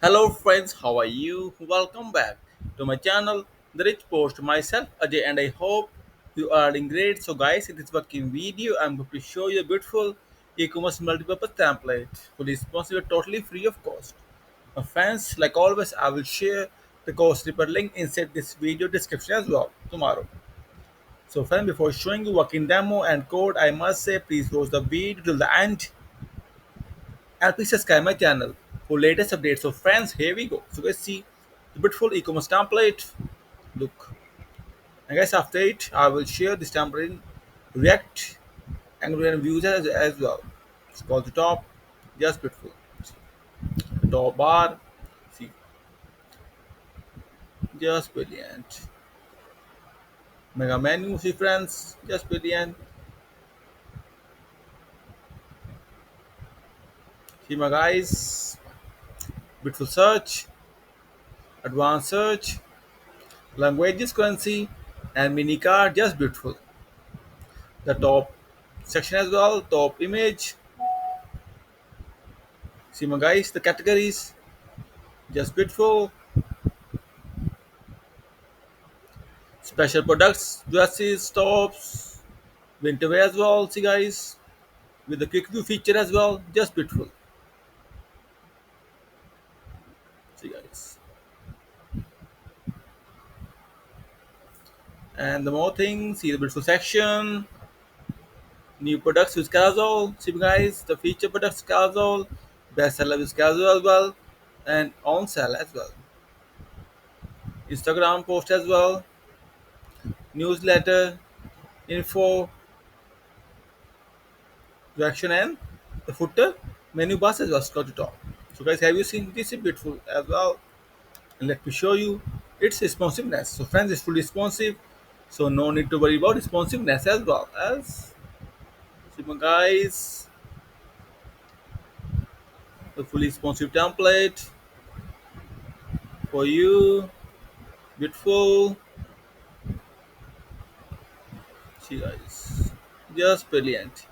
Hello friends, how are you? Welcome back to my channel, Therichpost. Myself Ajay and I hope you are doing great. So guys, in this working video, I'm going to show you a beautiful e-commerce multipurpose template, fully responsive, totally free of cost. My friends, like always, I will share the cost report link inside this video description as well tomorrow. So friends, before showing you working demo and code, I must say please watch the video till the end and please subscribe my channel for latest updates. So friends, here we go. So let's see the beautiful e-commerce template. Look, and guys, after it, I will share this template in React, Angular, and Vue as well. Scroll to top, just beautiful. Top bar, see, just brilliant. Mega menu, see friends, just brilliant. See my guys, beautiful search, advanced search, languages currency, and mini card, just beautiful. The top section as well, top image. See my guys, the categories, just beautiful. Special products, dresses, tops, winter wear as well. See guys, with the quick view feature as well, just beautiful. See guys, and the more things, see the beautiful section, new products with carousel. See guys, the feature products carousel, best seller with carousel as well, and on sale as well. Instagram post as well, newsletter, info, reaction, and the footer menu bars as well. Scroll to top. So guys, have you seen this? Is beautiful as well. And let me show you its responsiveness. So friends, it's fully responsive, so no need to worry about responsiveness as well as Sigma guys. The fully responsive template for you, beautiful. See guys, just brilliant.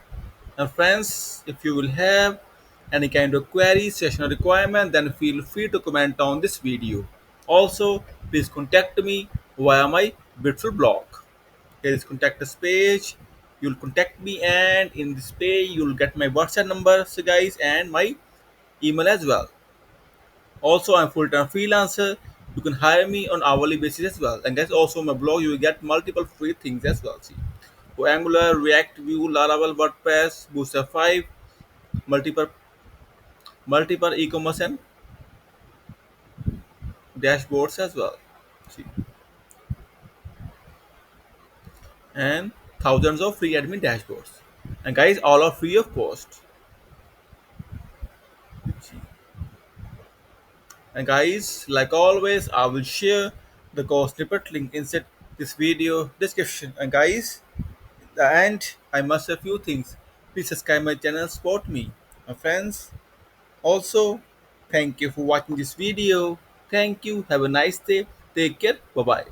And friends, if you will have any kind of query, session or requirement, then feel free to comment on this video. Also, please contact me via my beautiful blog. Here is contact us page. You'll contact me, and in this page you'll get my WhatsApp number, so guys, and my email as well. Also, I'm full-time freelancer. You can hire me on hourly basis as well. And guys, also my blog you will get multiple free things as well. See, for Angular, React, Vue, Laravel, WordPress, Bootstrap 5, multiple e-commerce and dashboards as well. See, and thousands of free admin dashboards. And guys, all are free of cost. See. And guys, like always, I will share the course snippet link inside this video description. And guys, at the end, I must say a few things. Please subscribe my channel, support me. My friends, also, thank you for watching this video. Thank you. Have a nice day. Take care. Bye bye.